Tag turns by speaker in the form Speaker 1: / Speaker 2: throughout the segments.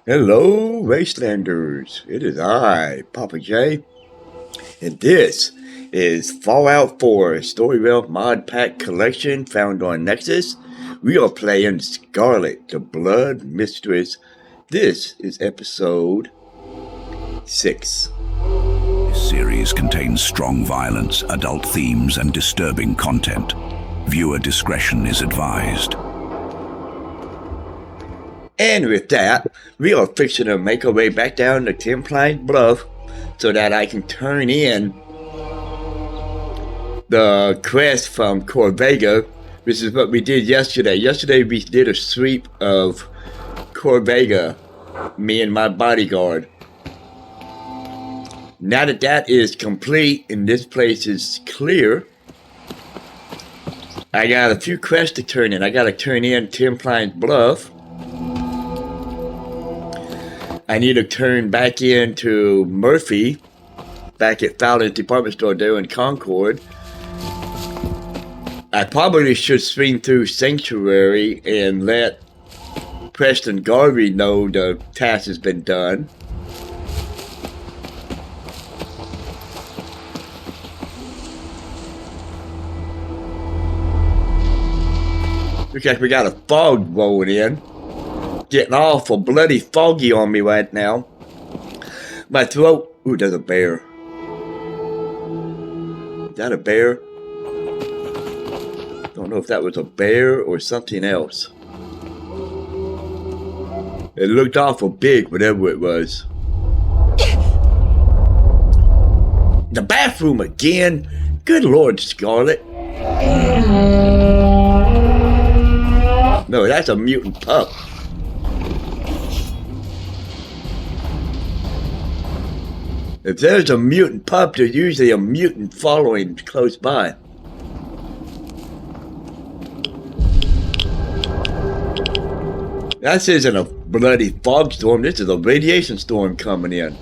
Speaker 1: Hello, Wastelanders. It is I, Papa J, and this is Fallout 4 Storyville Mod Pack Collection found on Nexus. We are playing Scarlet, the Bloodmistress. This is episode 6.
Speaker 2: This series contains strong violence, adult themes, and disturbing content. Viewer discretion is advised.
Speaker 1: And with that, we are fixing to make our way back down to Template Bluff so that I can turn in the quest from Corvega, which is what we did yesterday. Yesterday we did a sweep of Corvega, me and my bodyguard. Now that that is complete and this place is clear, I got a few quests to turn in. I got to turn in Template Bluff. I need to turn back into Murphy, back at Fowler's department store there in Concord. I probably should swing through Sanctuary and let Preston Garvey know the task has been done. Looks like we got a fog rolling in. Getting awful bloody foggy on me right now. My throat. Ooh, there's a bear. Is that a bear? Don't know if that was a bear or something else. It looked awful big, whatever it was. The bathroom again? Good Lord, Scarlet. No, that's a mutant pup. If there's a mutant pup, there's usually a mutant following close by. This isn't a bloody fog storm, this is a radiation storm coming in.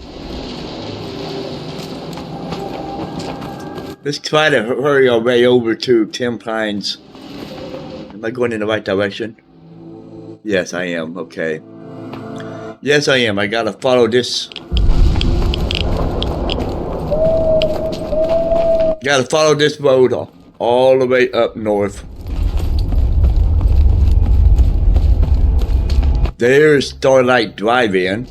Speaker 1: Let's try to hurry our way over to Tim Pines. Am I going in the right direction? Yes, I am. Okay. Yes, I am. I gotta follow this. Gotta follow this road all the way up north. There's Starlight Drive-In.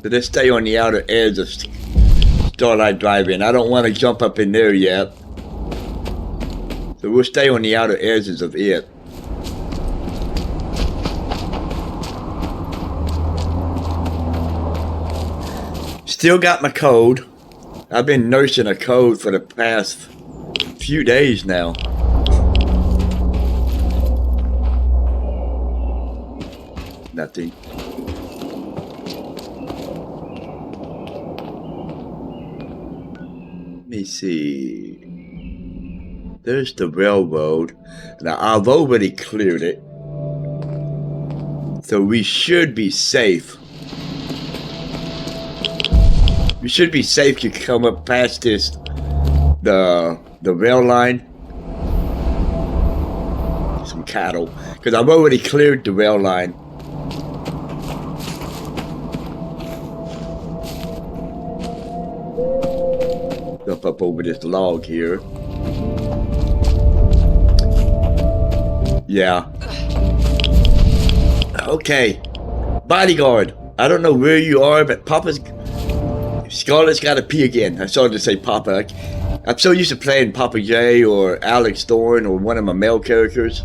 Speaker 1: So let's stay on the outer edge of Starlight Drive-In. I don't want to jump up in there yet. So we'll stay on the outer edges of it. Still got my code. I've been nursing a code for the past few days now. Nothing. Let me see. There's the railroad. Now I've already cleared it. So we should be safe. We should be safe to come up past this, the rail line. Some cattle, because I've already cleared the rail line. Jump up over this log here. Yeah. Okay. Bodyguard, I don't know where you are, but Scarlet's got to pee again. I started to say Papa. I'm so used to playing Papa J or Alex Thorne or one of my male characters.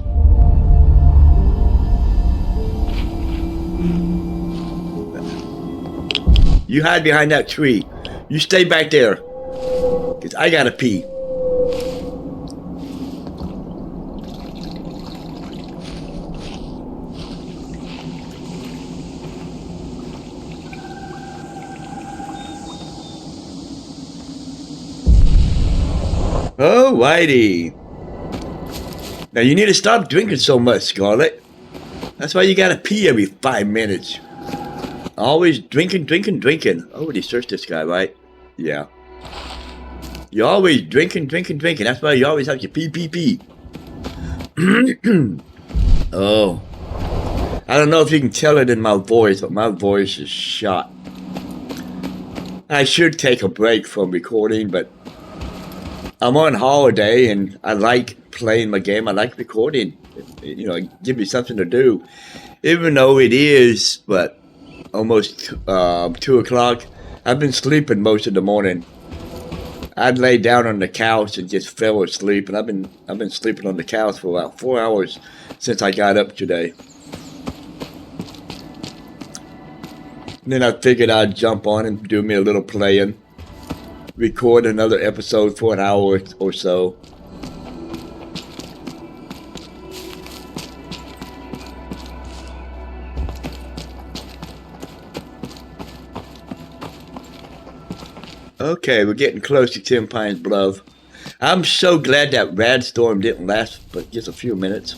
Speaker 1: You hide behind that tree. You stay back there. Because I got to pee. Alrighty. Now you need to stop drinking so much, Scarlet. That's why you gotta pee every 5 minutes. Always drinking. I already searched this guy, right? Yeah. You're always drinking. That's why you always have to pee. Oh, I don't know if you can tell it in my voice, but my voice is shot. I should take a break from recording, but I'm on holiday and I like playing my game. I like recording. You know, give me something to do. Even though it is, but almost 2 o'clock, I've been sleeping most of the morning. I'd lay down on the couch and just fell asleep, and I've been sleeping on the couch for about 4 hours since I got up today. And then I figured I'd jump on and do me a little playing, record another episode for an hour or so. Okay, we're getting close to 10 Pines Bluff. I'm so glad that rad storm didn't last but just a few minutes.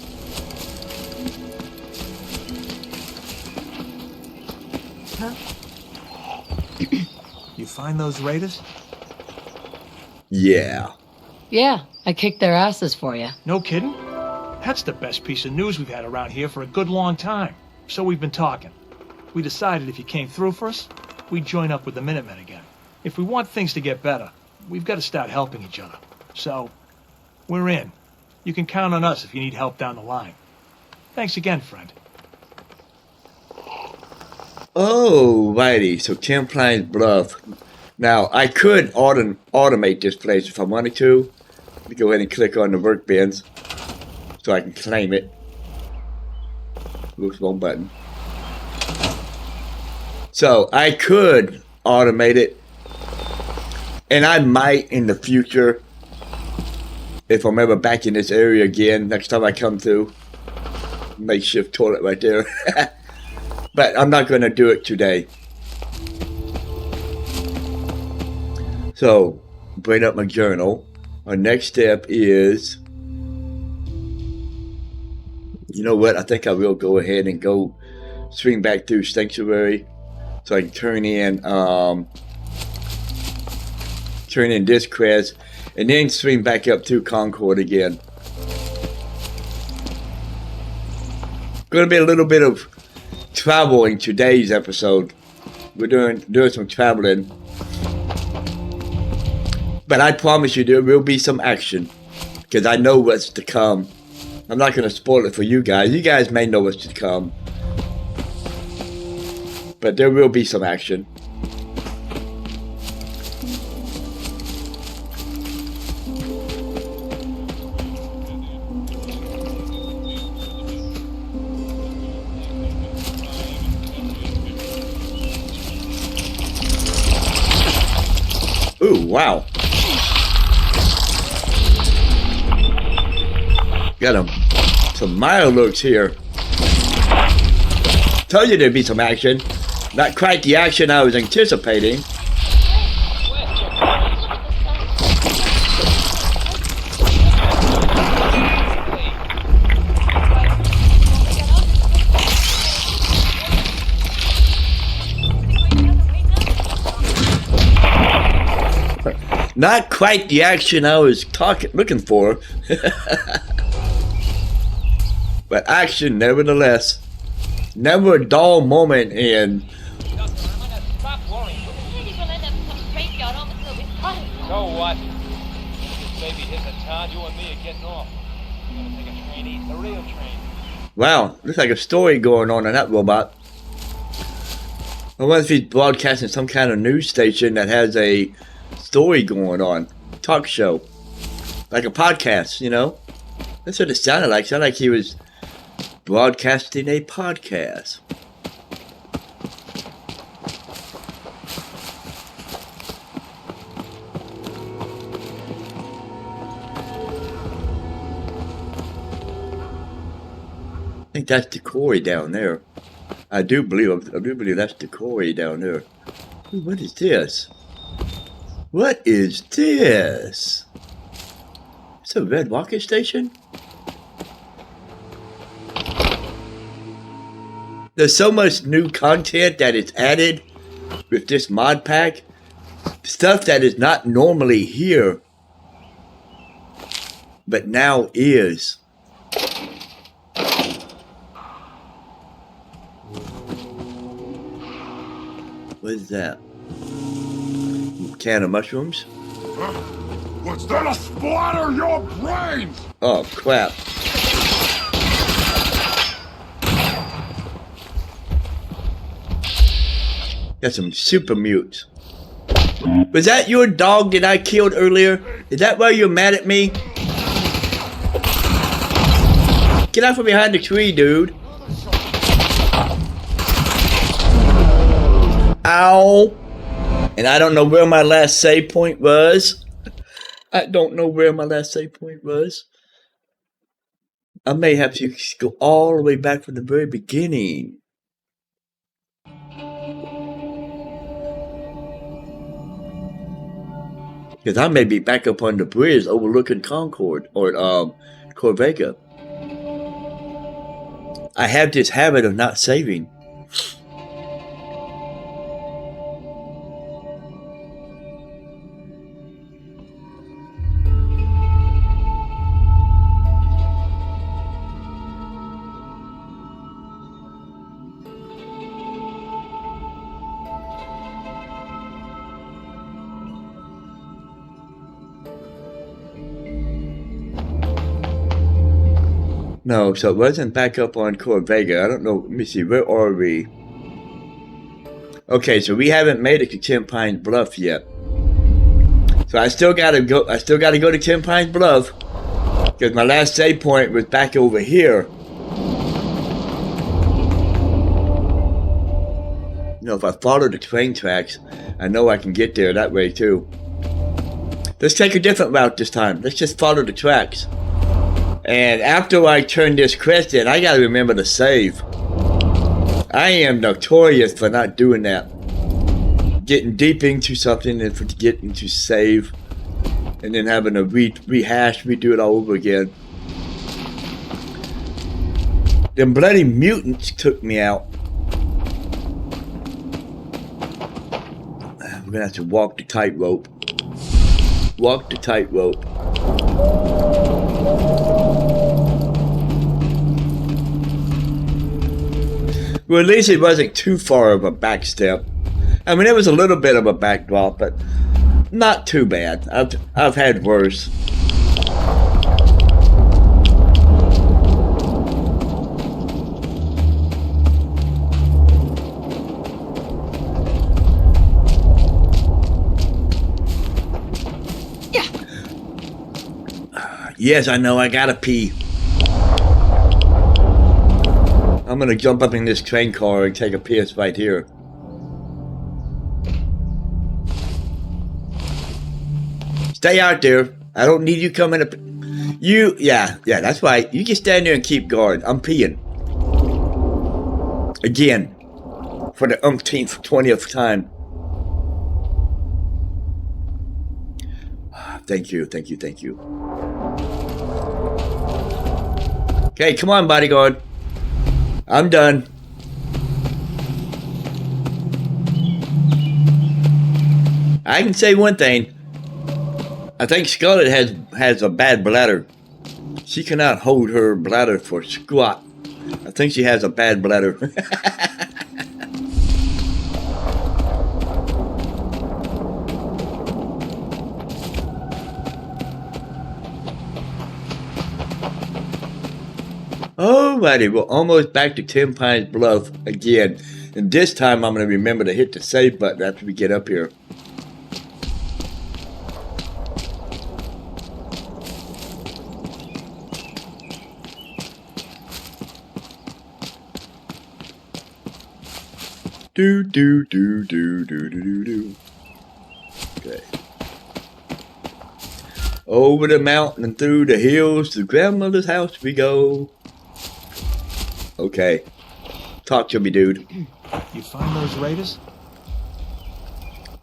Speaker 3: Huh? You find those raiders?
Speaker 1: Yeah.
Speaker 4: Yeah, I kicked their asses for you.
Speaker 3: No kidding? That's the best piece of news we've had around here for a good long time. So we've been talking. We decided if you came through for us, we'd join up with the Minutemen again. If we want things to get better, we've got to start helping each other. So, we're in. You can count on us if you need help down the line. Thanks again, friend.
Speaker 1: Oh, righty. So 10 Pines Bluff. Now, I could automate this place if I wanted to. Let me go ahead and click on the workbench so I can claim it. Oops, wrong button. So, I could automate it. And I might in the future, if I'm ever back in this area again, next time I come through. Makeshift toilet right there. But I'm not going to do it today. So, bring up my journal. Our next step is, you know what, I think I will go ahead and go swing back through Sanctuary so I can turn in this quest, and then swing back up to Concord again. Going to be a little bit of travel in today's episode. We're doing some traveling, but I promise you there will be some action because I know what's to come. I'm not going to spoil it for you guys. You guys may know what's to come, but there will be some action. Ooh, wow. Got some mild looks here. Told you there'd be some action. Not quite the action I was anticipating. Not quite the action I was looking for. But action nevertheless. Never a dull moment in.
Speaker 5: So what? Maybe hit the town, you and me are getting off. We're gonna take a train east, a real train.
Speaker 1: Wow, looks like a story going on in that robot. I wonder if he's broadcasting some kind of news station that has a story going on. Talk show. Like a podcast, you know? That's what it sounded like. It sounded like he was broadcasting a podcast. I think that's the quarry down there. I do believe that's the quarry down there. Ooh, what is this? What is this? It's a red rocket station? There's so much new content that is added with this mod pack. Stuff that is not normally here, but now is. What is that? Can of mushrooms?
Speaker 6: What's that'll splatter your brains?
Speaker 1: Oh, crap. Got some super mutes. Was that your dog that I killed earlier? Is that why you're mad at me? Get out from behind the tree, dude. Ow. And I don't know where my last save point was. I don't know where my last save point was. I may have to go all the way back from the very beginning. Because I may be back up on the bridge overlooking Concord or Corvega. I have this habit of not saving. No, so it wasn't back up on Corvega. I don't know. Let me see. Where are we? Okay, so we haven't made it to Ten Pines Bluff yet. So I still gotta go. I still gotta go to Ten Pines Bluff because my last save point was back over here. You know, if I follow the train tracks, I know I can get there that way too. Let's take a different route this time. Let's just follow the tracks. And after I turn this quest in, I gotta remember to save. I am notorious for not doing that. Getting deep into something and forgetting to save. And then having to redo it all over again. Them bloody mutants took me out. We're gonna have to walk the tightrope. Walk the tightrope. Well, at least it wasn't too far of a back step. I mean, it was a little bit of a backdrop, but not too bad. I've had worse.
Speaker 4: Yeah.
Speaker 1: Yes, I know. I gotta pee. I'm gonna jump up in this train car and take a piss right here. Stay out there. I don't need you coming up. Yeah, that's right. You can stand there and keep guard. I'm peeing. Again. For the umpteenth, 20th time. Thank you. Okay, come on, bodyguard. I'm done. I can say one thing. I think Scarlet has a bad bladder. She cannot hold her bladder for squat. I think she has a bad bladder. Alrighty, we're almost back to Ten Pines Bluff again. And this time I'm going to remember to hit the save button after we get up here. Do. Okay. Over the mountain and through the hills to grandmother's house we go. Okay. Talk to me, dude.
Speaker 3: You find those raiders?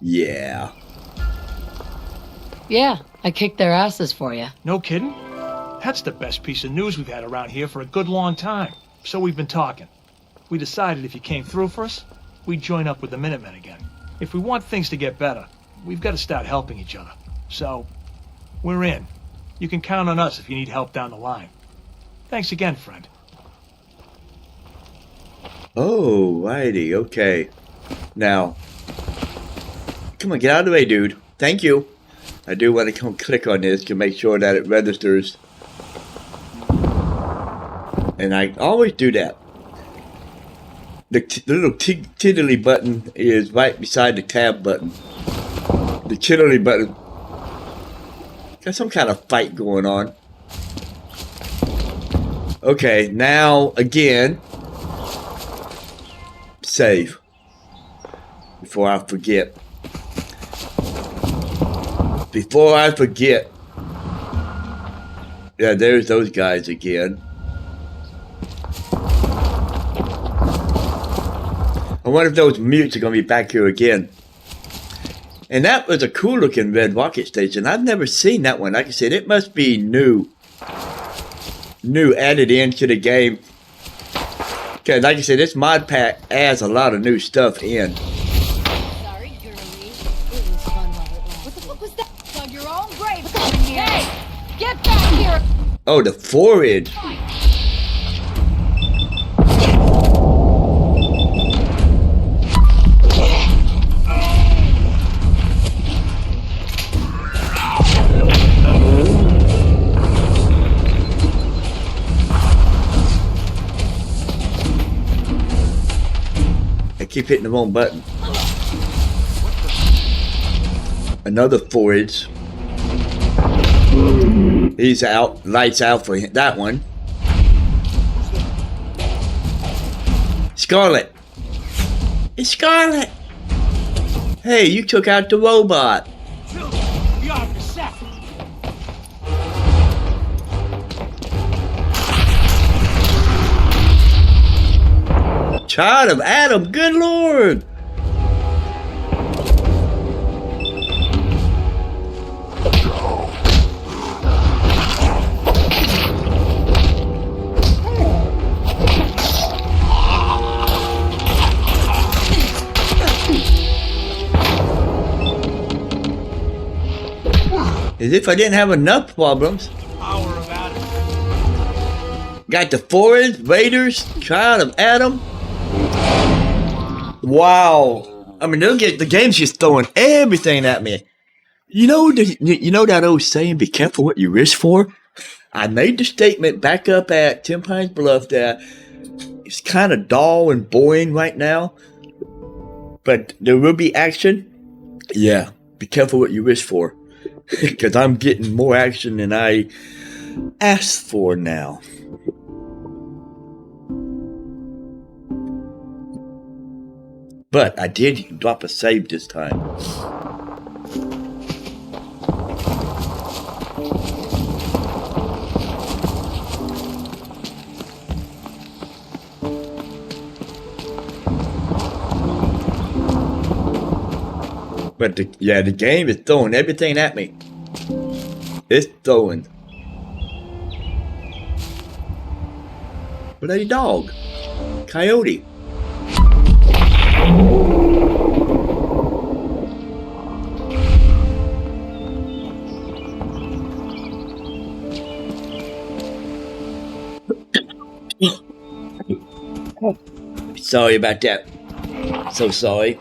Speaker 1: Yeah.
Speaker 4: Yeah, I kicked their asses for you.
Speaker 3: No kidding? That's the best piece of news we've had around here for a good long time. So we've been talking. We decided if you came through for us, we'd join up with the Minutemen again. If we want things to get better, we've got to start helping each other. So, we're in. You can count on us if you need help down the line. Thanks again, friend.
Speaker 1: Oh, righty, okay. Now, come on, get out of the way, dude. Thank you. I do want to come click on this to make sure that it registers. And I always do that. The little tiddly button is right beside the tab button. The tiddly button. Got some kind of fight going on. Okay, now again. Save. Before I forget. Before I forget. Yeah, there's those guys again. I wonder if those mutes are going to be back here again. And that was a cool looking red rocket station. I've never seen that one. Like I said, it must be new. New, added into the game. Okay, like I said, this mod pack adds a lot of new stuff in.
Speaker 7: Sorry, girlie. It was fun while it lasted. What the fuck was that? Dug your own grave coming here. Hey! Get back here!
Speaker 1: Oh, the forage. Keep hitting the wrong button. Another forage. He's out. Lights out for that one. Scarlet. It's Scarlet. Hey, you took out the robot. Child of Adam, good lord! As if I didn't have enough problems. Got the forest, raiders, child of Adam. Wow. I mean, the game's just throwing everything at me. You know that old saying, be careful what you wish for? I made the statement back up at 10 Pines Bluff that it's kind of dull and boring right now. But there will be action. Yeah, be careful what you wish for. Because I'm getting more action than I asked for now. But I did drop a save this time. But the game is throwing everything at me. It's throwing. Bloody dog. Coyote. Sorry about that. So sorry.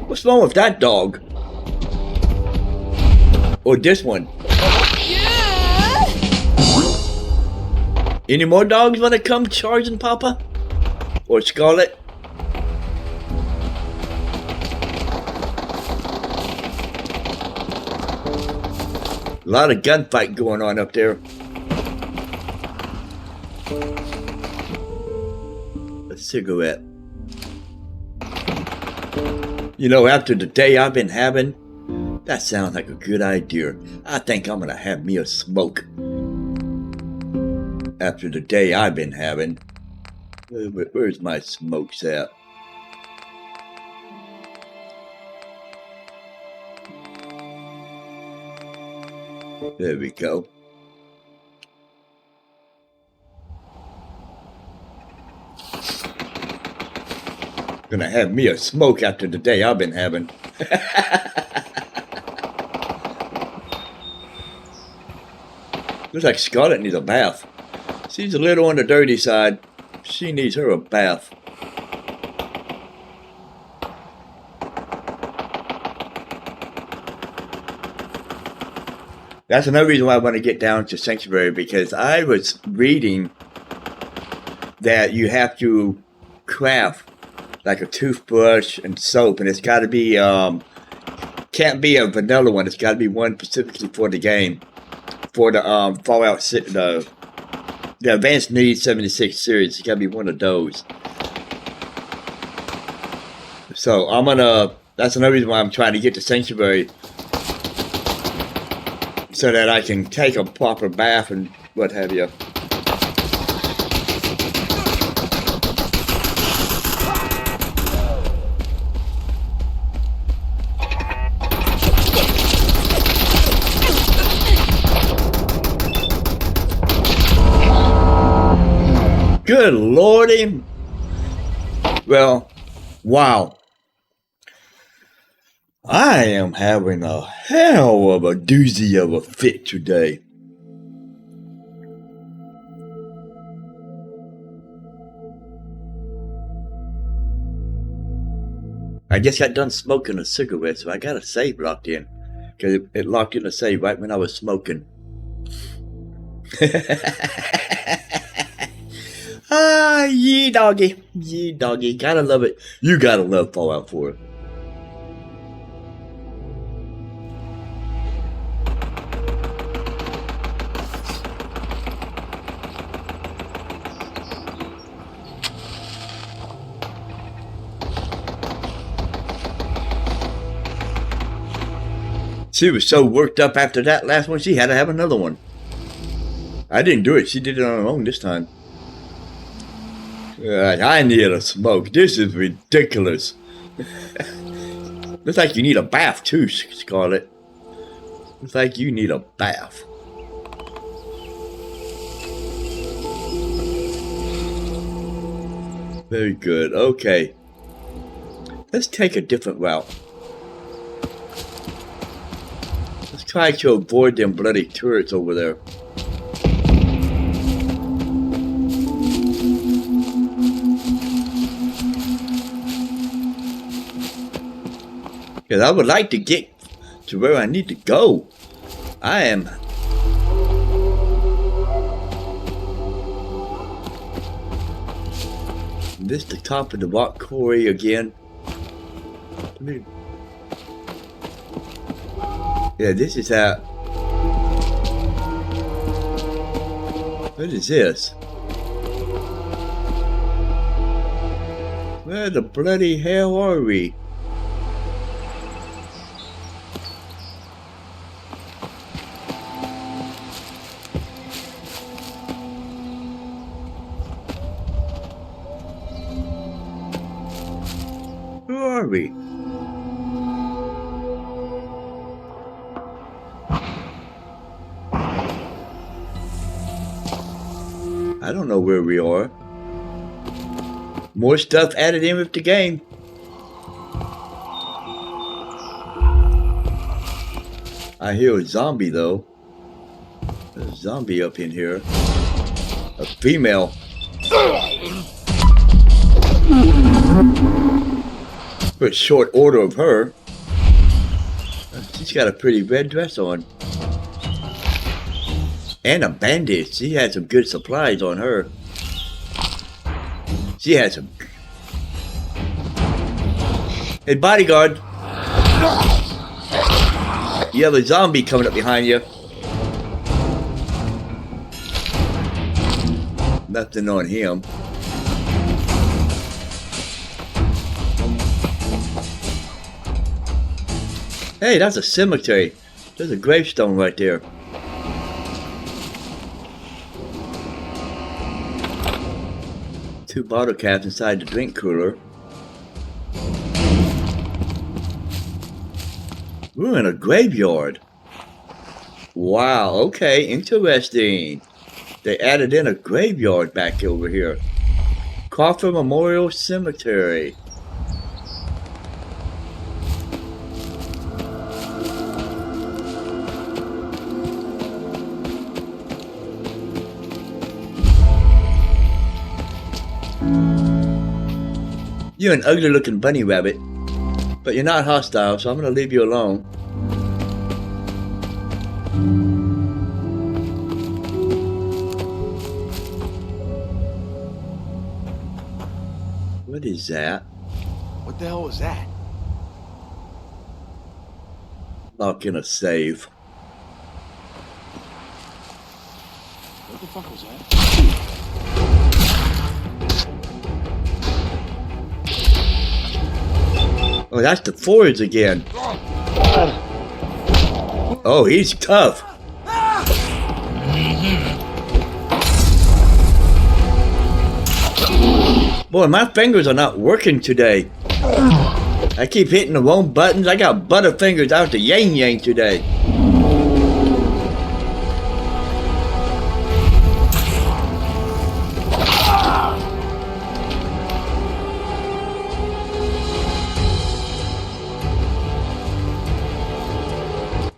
Speaker 1: What's wrong with that dog? Or this one? Any more dogs want to come charging, Papa? Or Scarlet? A lot of gunfight going on up there. A cigarette. You know, after the day I've been having, that sounds like a good idea. I think I'm gonna have me a smoke. After the day I've been having. Where's my smokes at? There we go. Gonna have me a smoke after the day I've been having. Looks like Scarlet needs a bath. She's a little on the dirty side. She needs her a bath. That's another reason why I want to get down to Sanctuary, because I was reading that you have to craft like a toothbrush and soap, and it's got to be, can't be a vanilla one. It's got to be one specifically for the game, for the Fallout, the Advanced Needs 76 series. It's got to be one of those. So I'm gonna, that's another reason why I'm trying to get to Sanctuary, so that I can take a proper bath and what have you. Good lordy. Well, wow. I am having a hell of a doozy of a fit today. I just got done smoking a cigarette, so I got a save locked in. Because it locked in the save right when I was smoking. Ah, ye doggy. Ye doggy. Gotta love it. You gotta love Fallout 4. She was so worked up after that last one, she had to have another one. I didn't do it. She did it on her own this time. I need a smoke. This is ridiculous. Looks like you need a bath too, Scarlet. Looks like you need a bath. Very good. Okay. Let's take a different route. Let's try to avoid them bloody turrets over there. Because I would like to get to where I need to go. I am... This the top of the rock quarry again. Yeah, this is how... What is this? Where the bloody hell are we? Who are we? I don't know where we are. More stuff added in with the game. I hear a zombie though. There's a zombie up in here. A female. For a short order of her. She's got a pretty red dress on. And a bandage. She had some good supplies on her. She had some... Hey, bodyguard. You have a zombie coming up behind you. Nothing on him. Hey, that's a cemetery. There's a gravestone right there. Two bottle caps inside the drink cooler. We're in a graveyard. Wow, okay, interesting. They added in a graveyard back over here. Crawford Memorial Cemetery. You're an ugly looking bunny rabbit, but you're not hostile, so I'm gonna leave you alone. What is that?
Speaker 6: What the hell was that?
Speaker 1: Lock in a save.
Speaker 6: What the fuck was that?
Speaker 1: Oh, that's the forage again. Oh, he's tough. Boy, my fingers are not working today. I keep hitting the wrong buttons. I got butterfingers out the yang today.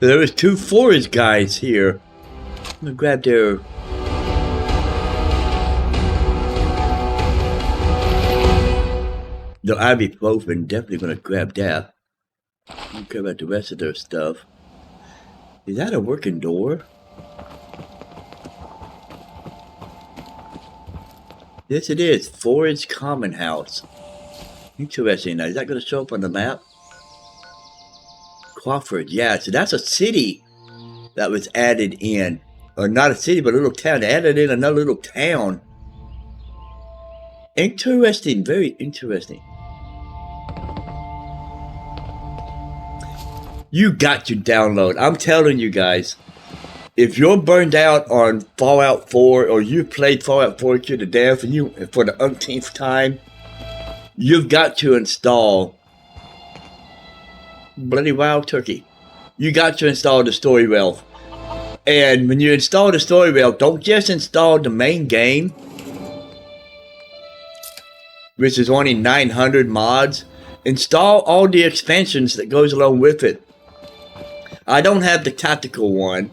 Speaker 1: There was 2 forage guys here. I'm gonna grab their... the ibuprofen, definitely gonna grab that. I don't care about the rest of their stuff. Is that a working door? Yes, it is. Forage Common House. Interesting. Now, is that gonna show up on the map? Crawford, yeah, so that's a city that was added in. Or not a city, but a little town. They added in another little town. Interesting, very interesting. You got to download. I'm telling you guys, if you're burned out on Fallout 4 or you played Fallout 4 to the death and you for the umpteenth time, you've got to install Bloody Wild Turkey. You got to install the story rail. And when you install the story rail, don't just install the main game, which is only 900 mods. Install all the expansions that goes along with it. I don't have the tactical one.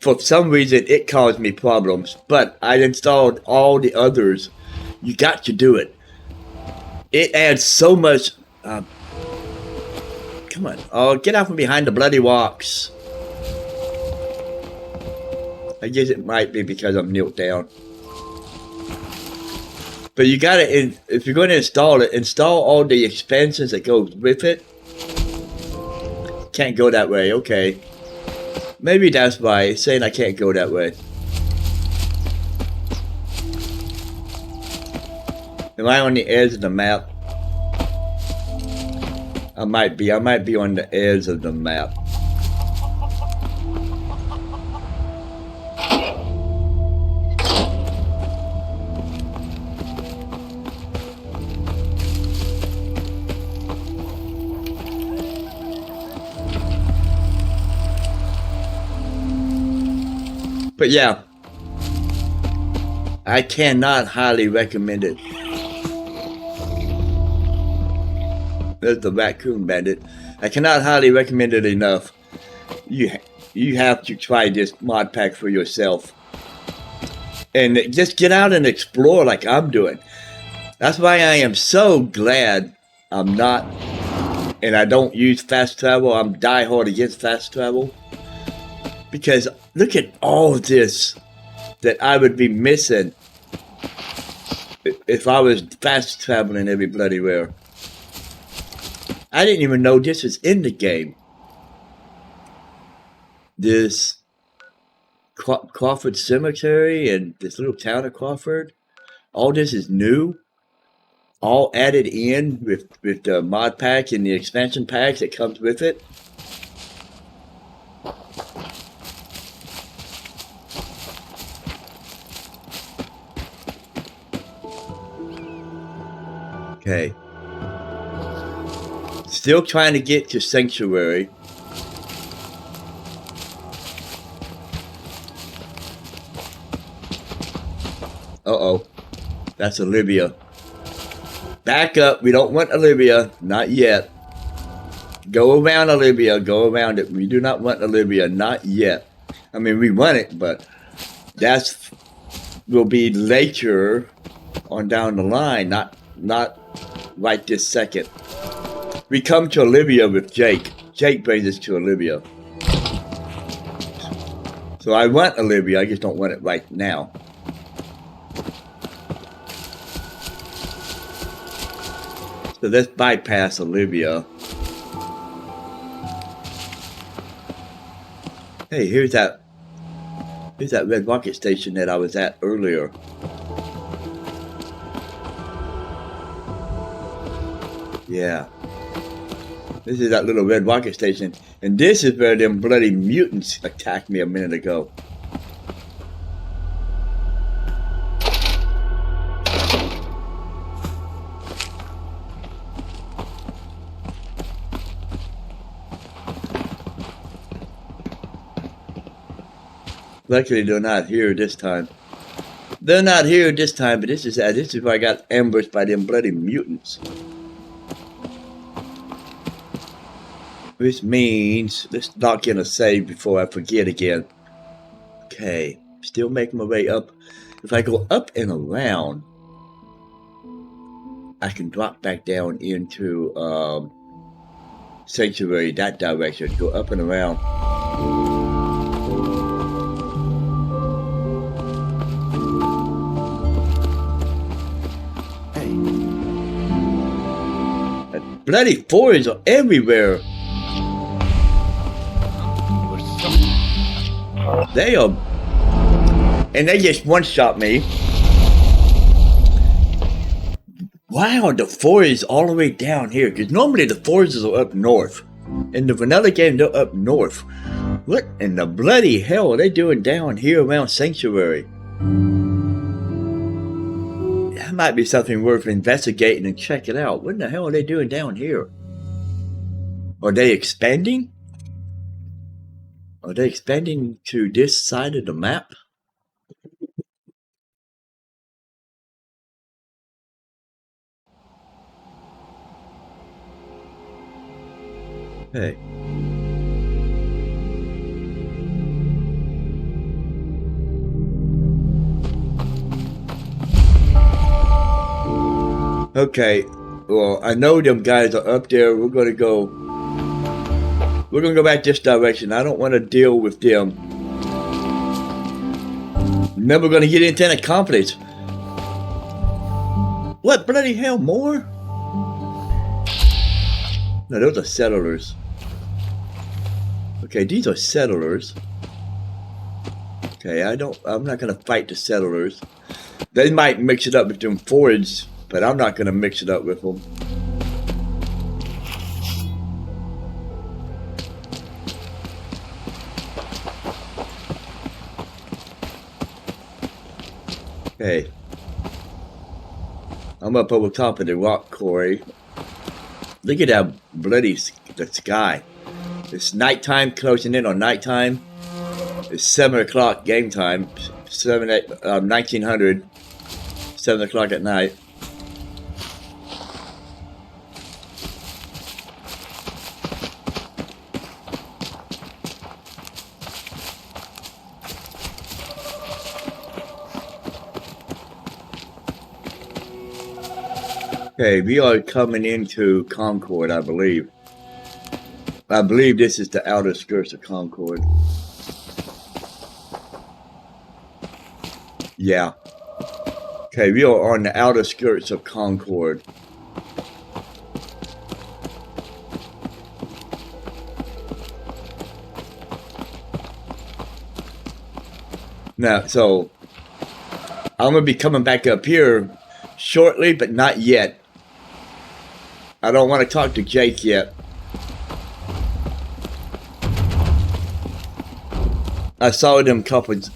Speaker 1: For some reason, it caused me problems. But I installed all the others. You got to do it. It adds so much... come on. Oh, get out from behind the bloody rocks. I guess it might be because I'm knelt down. But you gotta, if you're going to install it, install all the expansions that go with it. Can't go that way, okay. Maybe that's why it's saying I can't go that way. Am I on the edge of the map? I might be on the edge of the map. But yeah, I cannot highly recommend it. There's the raccoon bandit. I cannot highly recommend it enough. You have to try this mod pack for yourself. And just get out and explore like I'm doing. That's why I am so glad I'm not, and I don't use fast travel. I'm diehard against fast travel. Because look at all this that I would be missing if I was fast traveling every bloody where. I didn't even know this was in the game. This Crawford Cemetery and this little town of Crawford. All this is new. All added in with the mod pack and the expansion packs that comes with it. Okay. Still trying to get to Sanctuary. Uh-oh. That's Olivia. Back up. We don't want Olivia. Not yet. Go around Olivia. Go around it. We do not want Olivia. Not yet. I mean, we want it, but that's will be later on down the line. Not right this second. We come to Olivia with Jake. Jake brings us to Olivia. So I want Olivia, I just don't want it right now. So let's bypass Olivia. Hey, here's that red rocket station that I was at earlier. Yeah. This is that little red rocket station. And this is where them bloody mutants attacked me a minute ago. Luckily, they're not here this time. They're not here this time, but this is where I got ambushed by them bloody mutants. Which means, let's lock in a save before I forget again. Okay, still making my way up. If I go up and around, I can drop back down into Sanctuary, that direction. Go up and around. Bloody foreigners are everywhere. They are, and they just one-shot me. Wow, the foreigners all the way down here. Because normally the foreigners are up north. In the vanilla game, they're up north. What in the bloody hell are they doing down here around Sanctuary? That might be something worth investigating and check it out. What in the hell are they doing down here? Are they expanding? Are they expanding to this side of the map? Hey. Okay, well, I know them guys are up there. We're gonna go back this direction. I don't want to deal with them. Never gonna get into an accomplice. What bloody hell, more? No, those are settlers. Okay, these are settlers. Okay, I'm not gonna fight the settlers. They might mix it up with them forwards, but I'm not gonna mix it up with them. Okay. I'm up over top of the rock quarry. Look at that bloody the sky. It's nighttime, closing in on nighttime. It's 7 o'clock game time. 1900. 7 o'clock at night. Okay, we are coming into Concord, I believe. I believe this is the outer skirts of Concord. Yeah. Okay, we are on the outer skirts of Concord. Now, so I'm going to be coming back up here shortly, but not yet. I don't want to talk to Jake yet. I saw them couples.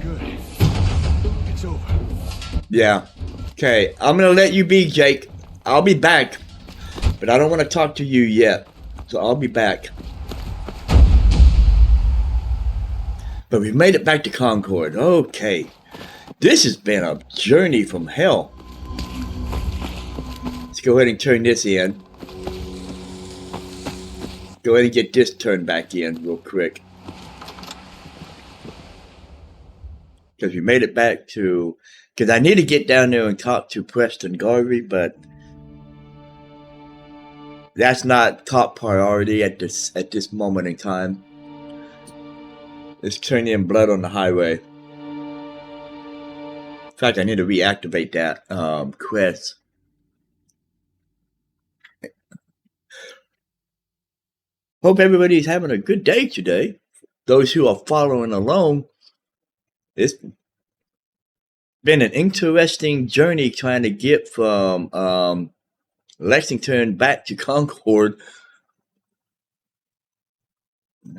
Speaker 6: Good. It's over.
Speaker 1: Yeah. Okay, I'm going to let you be, Jake. I'll be back. But I don't want to talk to you yet. So I'll be back. But we made it back to Concord. Okay. This has been a journey from hell. Let's go ahead and turn this in. Go ahead and get this turned back in real quick. Because we made it back to Because I need to get down there and talk to Preston Garvey, but that's not top priority at this moment in time. It's turning in blood on the highway. In fact, I need to reactivate that quest. Hope everybody's having a good day today. Those who are following along, it's been an interesting journey trying to get from Lexington back to Concord.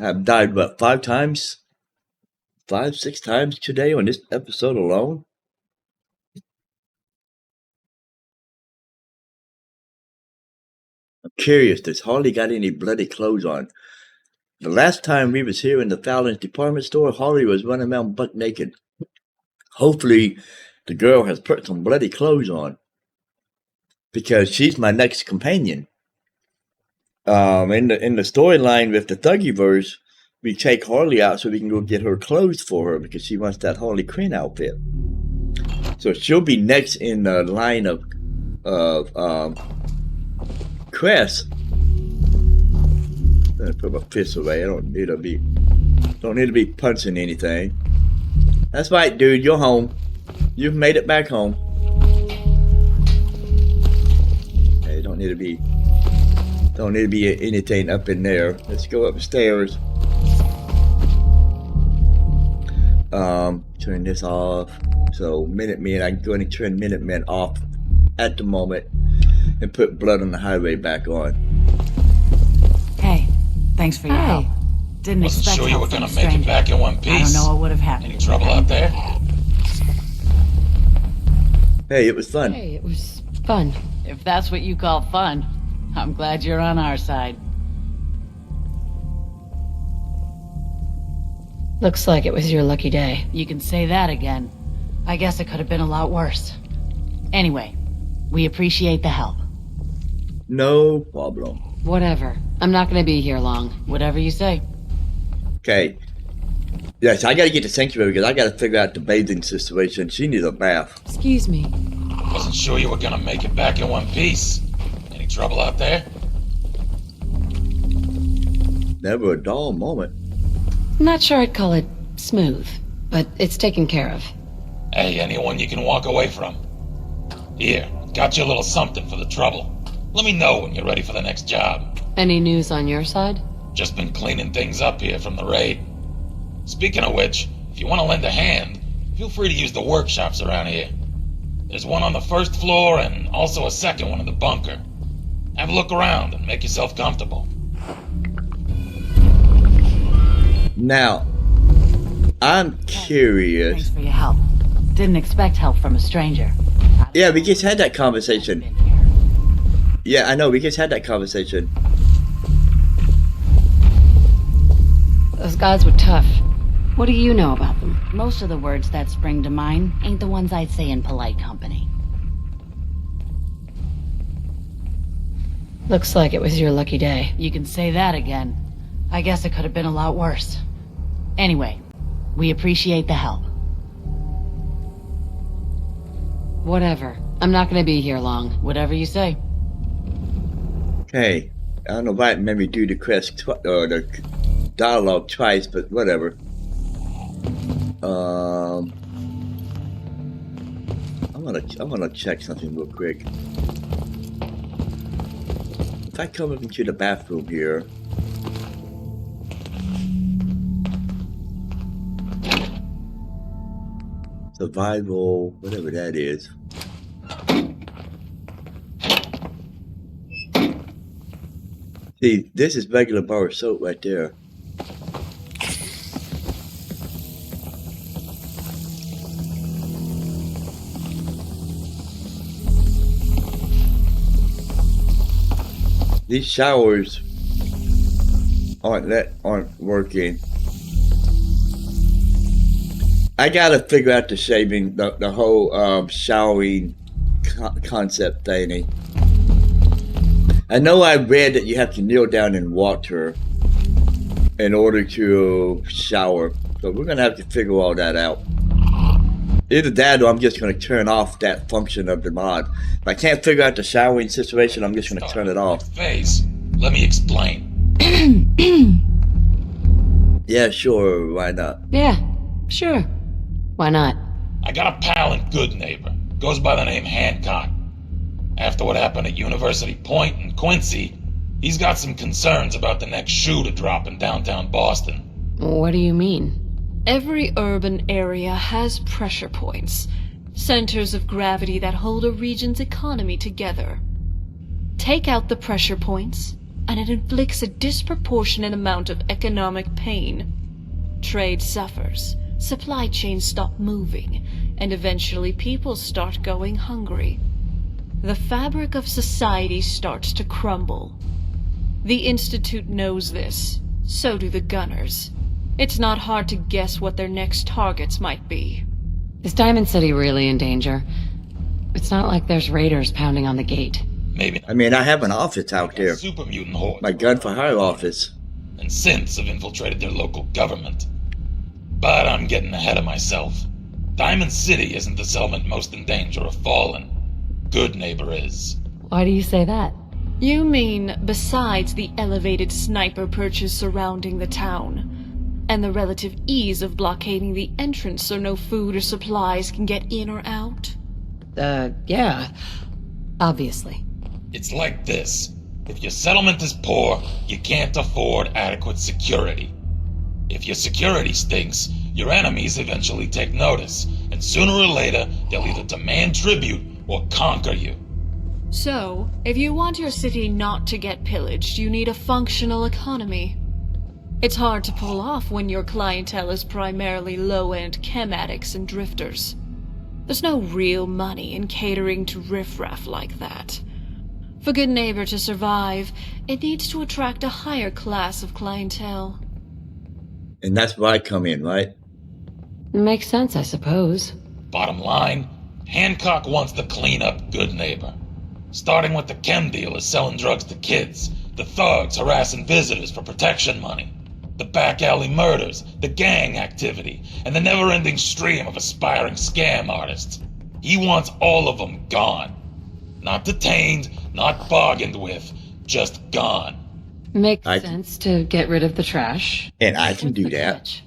Speaker 1: I've died, what, 5 times? 5, 6 times today on this episode alone? I'm curious, does Harley got any bloody clothes on? The last time we was here in the Fallon's department store, Harley was running around buck naked. Hopefully, the girl has put some bloody clothes on, because she's my next companion. In the storyline with the Thuggyverse, we take Harley out so we can go get her clothes for her because she wants that Harley Quinn outfit. So she'll be next in the line of quests. I'm gonna put my fists away. I don't need to be punching anything. That's right, dude. You're home. You've made it back home. Hey, don't need to be anything up in there. Let's go upstairs. Turn this off. So Minutemen, I can go and turn Minutemen off at the moment and put Blood on the Highway back on.
Speaker 8: Hey, thanks for your help. Didn't
Speaker 5: Wasn't
Speaker 8: expect
Speaker 5: sure you
Speaker 8: help
Speaker 5: were
Speaker 8: from
Speaker 5: gonna
Speaker 8: a
Speaker 5: make it
Speaker 8: stranger.
Speaker 5: back in one
Speaker 8: I
Speaker 5: piece.
Speaker 8: don't know what would have happened.
Speaker 5: Any trouble out there?
Speaker 1: Hey, it was fun.
Speaker 4: Hey, it was fun.
Speaker 8: If that's what you call fun, I'm glad you're on our side.
Speaker 4: Looks like it was your lucky day.
Speaker 8: You can say that again. I guess it could have been a lot worse. Anyway, we appreciate the help.
Speaker 1: No problem.
Speaker 4: Whatever. I'm not gonna be here long.
Speaker 8: Whatever you say.
Speaker 1: Okay. Yes, I gotta get to Sanctuary because I gotta figure out the bathing situation. She needs a bath.
Speaker 4: Excuse me.
Speaker 5: Wasn't sure you were gonna make it back in one piece. Any trouble out there?
Speaker 1: Never a dull moment.
Speaker 4: Not sure I'd call it smooth, but it's taken care of.
Speaker 5: Hey, anyone you can walk away from? Here, got you a little something for the trouble. Let me know when you're ready for the next job.
Speaker 4: Any news on your side?
Speaker 5: Just been cleaning things up here from the raid. Speaking of which, if you want to lend a hand, feel free to use the workshops around here. There's one on the first floor and also a second one in the bunker. Have a look around and make yourself comfortable.
Speaker 1: Now, I'm curious.
Speaker 8: Thanks for your help. Didn't expect help from a stranger.
Speaker 1: Yeah, we just had that conversation. Yeah, I know, we just had that conversation.
Speaker 4: Those guys were tough. What do you know about them?
Speaker 8: Most of the words that spring to mind ain't the ones I'd say in polite company.
Speaker 4: Looks like it was your lucky day.
Speaker 8: You can say that again. I guess it could have been a lot worse. Anyway, we appreciate the help.
Speaker 4: Whatever. I'm not gonna be here long.
Speaker 8: Whatever you say.
Speaker 1: Okay, I don't know why it made me do the quest or the dialogue twice, but whatever. I'm gonna check something real quick. If I come up into the bathroom here. Survival, whatever that is. See, this is regular bar soap right there. These showers aren't working. I gotta figure out the shaving, the whole showering concept thingy. I know I read that you have to kneel down in water in order to shower, so we're gonna have to figure all that out. Either that or I'm just going to turn off that function of the mod. If I can't figure out the showering situation, I'm just going to turn it off.
Speaker 5: Phase. Let me explain.
Speaker 1: Yeah, sure, why not?
Speaker 4: Yeah, sure. Why not?
Speaker 5: I got a pal and good neighbor. Goes by the name Hancock. After what happened at University Point in Quincy, he's got some concerns about the next shoe to drop in downtown Boston.
Speaker 4: What do you mean?
Speaker 9: Every urban area has pressure points, centers of gravity that hold a region's economy together. Take out the pressure points, and it inflicts a disproportionate amount of economic pain. Trade suffers, supply chains stop moving, and eventually people start going hungry. The fabric of society starts to crumble. The Institute knows this, so do the Gunners. It's not hard to guess what their next targets might be.
Speaker 4: Is Diamond City really in danger? It's not like there's raiders pounding on the gate.
Speaker 5: Maybe.
Speaker 1: I mean, I have an office out there.
Speaker 5: Super mutant hordes.
Speaker 1: My gun for hire office.
Speaker 5: And synths have infiltrated their local government. But I'm getting ahead of myself. Diamond City isn't the settlement most in danger of falling. Good neighbor is.
Speaker 4: Why do you say that?
Speaker 9: You mean besides the elevated sniper perches surrounding the town, and the relative ease of blockading the entrance so no food or supplies can get in or out?
Speaker 4: Yeah. Obviously.
Speaker 5: It's like this. If your settlement is poor, you can't afford adequate security. If your security stinks, your enemies eventually take notice, and sooner or later, they'll either demand tribute or conquer you.
Speaker 9: So, if you want your city not to get pillaged, you need a functional economy. It's hard to pull off when your clientele is primarily low-end chem addicts and drifters. There's no real money in catering to riffraff like that. For Good Neighbor to survive, it needs to attract a higher class of clientele.
Speaker 1: And that's where I come in, right?
Speaker 4: Makes sense, I suppose.
Speaker 5: Bottom line, Hancock wants to clean up Good Neighbor. Starting with the chem dealers selling drugs to kids, the thugs harassing visitors for protection money, the back alley murders, the gang activity, and the never-ending stream of aspiring scam artists. He wants all of them gone. Not detained, not bargained with, just gone.
Speaker 4: Makes sense to get rid of the trash.
Speaker 1: And I can do that.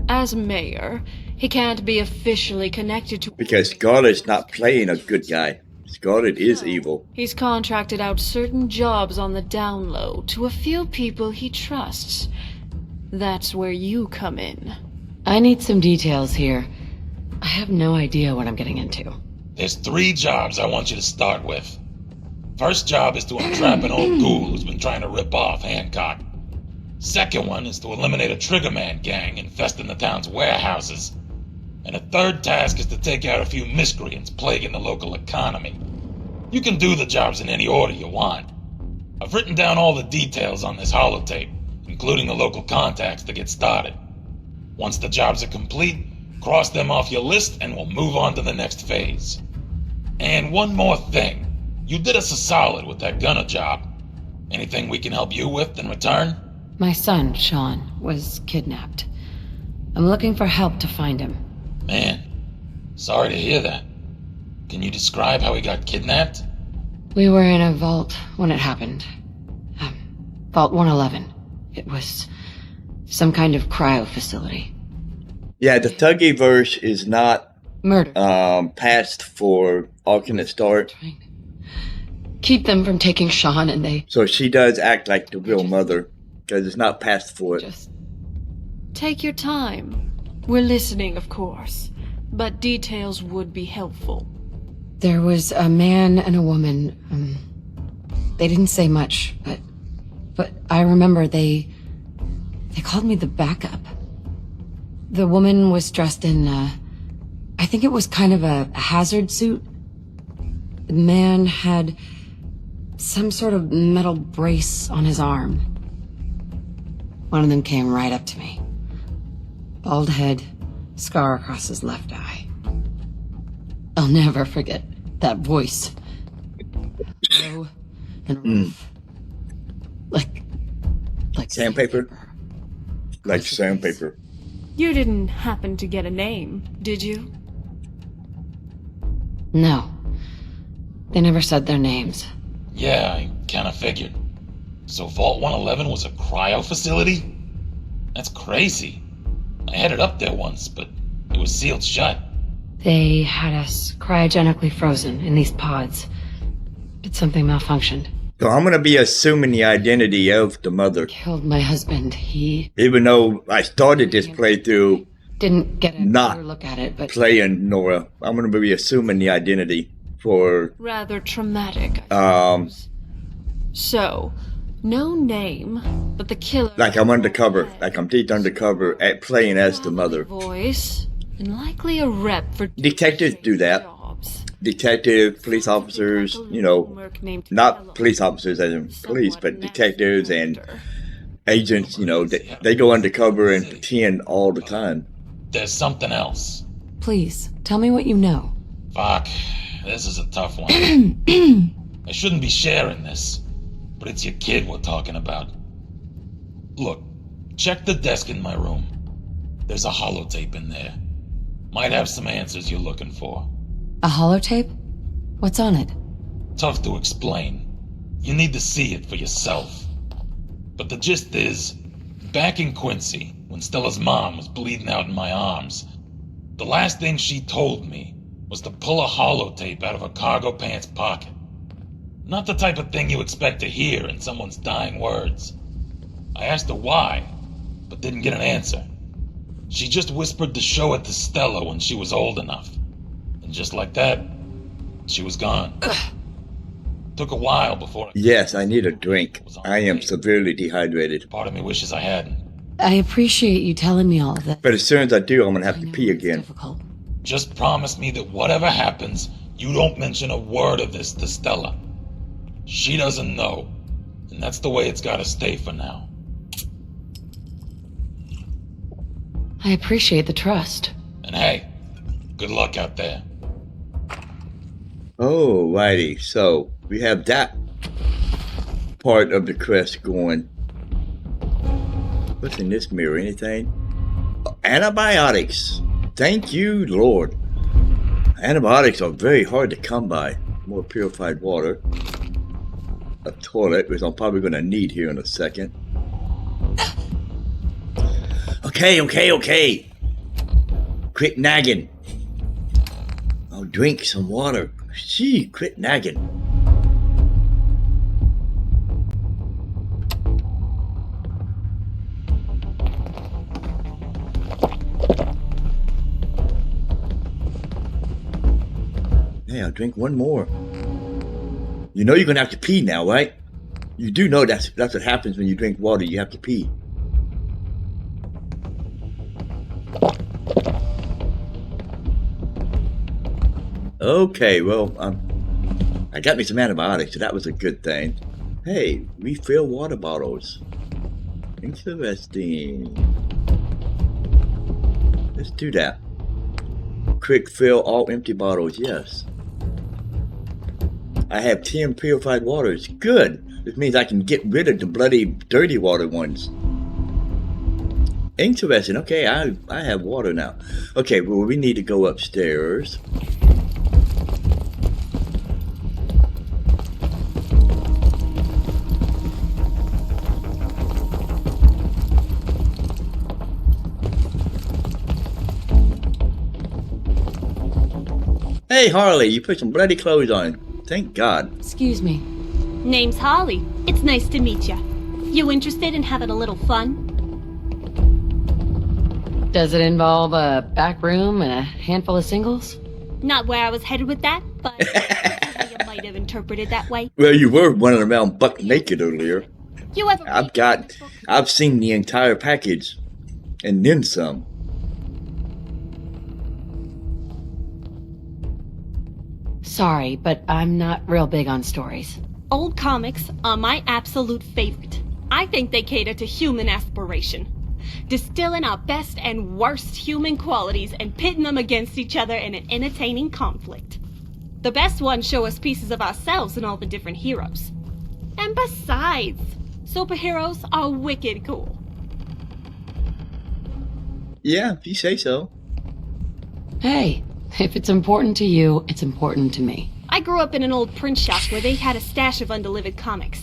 Speaker 9: As mayor, he can't be officially connected to...
Speaker 1: Because Scarlet's not playing a good guy. Scarlet is evil.
Speaker 9: He's contracted out certain jobs on the down low to a few people he trusts. That's where you come in.
Speaker 4: I need some details here. I have no idea what I'm getting into.
Speaker 5: There's 3 jobs I want you to start with. First job is to entrap an old ghoul who's been trying to rip off Hancock. Second one is to eliminate a Triggerman gang infesting the town's warehouses. And a third task is to take out a few miscreants plaguing the local economy. You can do the jobs in any order you want. I've written down all the details on this holotape, including the local contacts to get started. Once the jobs are complete, cross them off your list and we'll move on to the next phase. And one more thing. You did us a solid with that gunner job. Anything we can help you with in return?
Speaker 4: My son, Sean, was kidnapped. I'm looking for help to find him.
Speaker 5: Man, sorry to hear that. Can you describe how he got kidnapped?
Speaker 4: We were in a vault when it happened. Vault 111. It was some kind of cryo facility.
Speaker 1: Yeah, the Thuggy-verse is not
Speaker 4: Murder.
Speaker 1: passed for alternate start.
Speaker 4: Keep them from taking Sean, and they...
Speaker 1: So she does act like the real mother, because it's not passed for it.
Speaker 4: Just...
Speaker 9: Take your time. We're listening, of course, but details would be helpful.
Speaker 4: There was a man and a woman. They didn't say much, but I remember they called me the backup. The woman was dressed in, I think it was kind of a hazard suit. The man had some sort of metal brace on his arm. One of them came right up to me. Bald head, scar across his left eye. I'll never forget that voice. Low and rough. Like
Speaker 1: Sandpaper? Like sandpaper.
Speaker 9: You didn't happen to get a name, did you?
Speaker 4: No. They never said their names.
Speaker 5: Yeah, I kinda figured. So Vault 111 was a cryo facility? That's crazy. I headed up there once, but it was sealed shut.
Speaker 4: They had us cryogenically frozen in these pods. But something malfunctioned.
Speaker 1: So I'm going to be assuming the identity of the mother.
Speaker 4: Killed my husband. He
Speaker 1: Even though I started this playthrough
Speaker 4: didn't get a
Speaker 1: Not
Speaker 4: clear look at it, but
Speaker 1: playing Nora, I'm going to be assuming the identity for,
Speaker 9: Rather traumatic, I suppose. So, no name, but the killer...
Speaker 1: like I'm undercover, like I'm deep undercover at playing as the mother.
Speaker 9: Voice, and likely a rep for...
Speaker 1: Detectives do that.
Speaker 9: Jobs.
Speaker 1: Detective, police officers, you know, not police officers as in police, but detectives and agents, you know, they go undercover and pretend all the time.
Speaker 5: There's something else.
Speaker 4: please, tell me what you know.
Speaker 5: Fuck, this is a tough one. I shouldn't be sharing this, but it's your kid we're talking about. Look, check the desk in my room. There's a holotape in there. Might have some answers you're looking for.
Speaker 4: A holotape? What's on it?
Speaker 5: Tough to explain. You need to see it for yourself. But the gist is, back in Quincy, when Stella's mom was bleeding out in my arms, the last thing she told me was to pull a holotape out of her cargo pants pocket. Not the type of thing you expect to hear in someone's dying words. I asked her why, but didn't get an answer. She just whispered to show it to Stella when she was old enough. And just like that, she was gone. Took a while before...
Speaker 1: Yes, I need a drink. I am severely dehydrated.
Speaker 5: Part of me wishes I hadn't.
Speaker 4: I appreciate you telling me all of this.
Speaker 1: But as soon as I do, I'm going to have
Speaker 4: I
Speaker 1: to
Speaker 4: know
Speaker 1: pee
Speaker 4: it's
Speaker 1: again.
Speaker 4: difficult.
Speaker 5: Just promise me that whatever happens, you don't mention a word of this to Stella. She doesn't know, and that's the way it's gotta stay for now.
Speaker 4: I appreciate the trust.
Speaker 5: And hey, good luck out there.
Speaker 1: Alrighty, so we have that part of the quest going. What's in this mirror? Anything? Antibiotics. Thank you, Lord. Antibiotics are very hard to come by. More purified water. A toilet, which I'm probably going to need here in a second. Okay. Quit nagging. I'll drink some water. Gee, quit nagging. Hey, I'll drink one more. You know you're gonna have to pee now, right? You do know that's what happens when you drink water. You have to pee. Okay, well, I got me some antibiotics, so that was a good thing. Hey, refill water bottles. Interesting. Let's do that. Quick fill all empty bottles, yes. I have 10 purified waters. Good. This means I can get rid of the bloody dirty water ones. Interesting. Okay, I have water now. Okay, well, we need to go upstairs. Hey, Harley, you put some bloody clothes on. Thank God.
Speaker 4: Excuse me.
Speaker 10: Name's Holly. It's nice to meet ya. You interested in having a little fun?
Speaker 4: Does it involve a back room and a handful of singles?
Speaker 10: Not where I was headed with that, but you might have interpreted that way.
Speaker 1: Well, you were running around buck naked earlier.
Speaker 10: You ever
Speaker 1: I've seen the entire package. And then some.
Speaker 4: Sorry, but I'm not real big on stories.
Speaker 10: Old comics are my absolute favorite. I think they cater to human aspiration, distilling our best and worst human qualities and pitting them against each other in an entertaining conflict. The best ones show us pieces of ourselves in all the different heroes. And besides, superheroes are wicked cool.
Speaker 1: Yeah, if you say so.
Speaker 4: Hey, If it's important to you, it's important to me.
Speaker 10: I grew up in an old print shop where they had a stash of undelivered comics.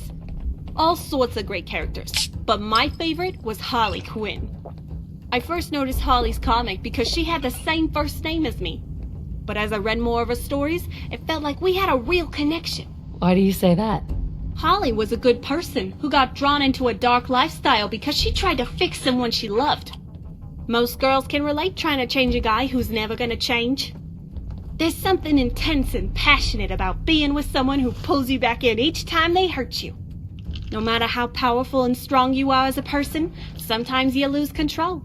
Speaker 10: All sorts of great characters, but my favorite was Harley Quinn. I first noticed Harley's comic because she had the same first name as me. But as I read more of her stories, it felt like we had a real connection.
Speaker 4: Why do you say that?
Speaker 10: Holly was a good person who got drawn into a dark lifestyle because she tried to fix someone she loved. Most girls can relate trying to change a guy who's never gonna change. There's something intense and passionate about being with someone who pulls you back in each time they hurt you. No matter how powerful and strong you are as a person, sometimes you lose control.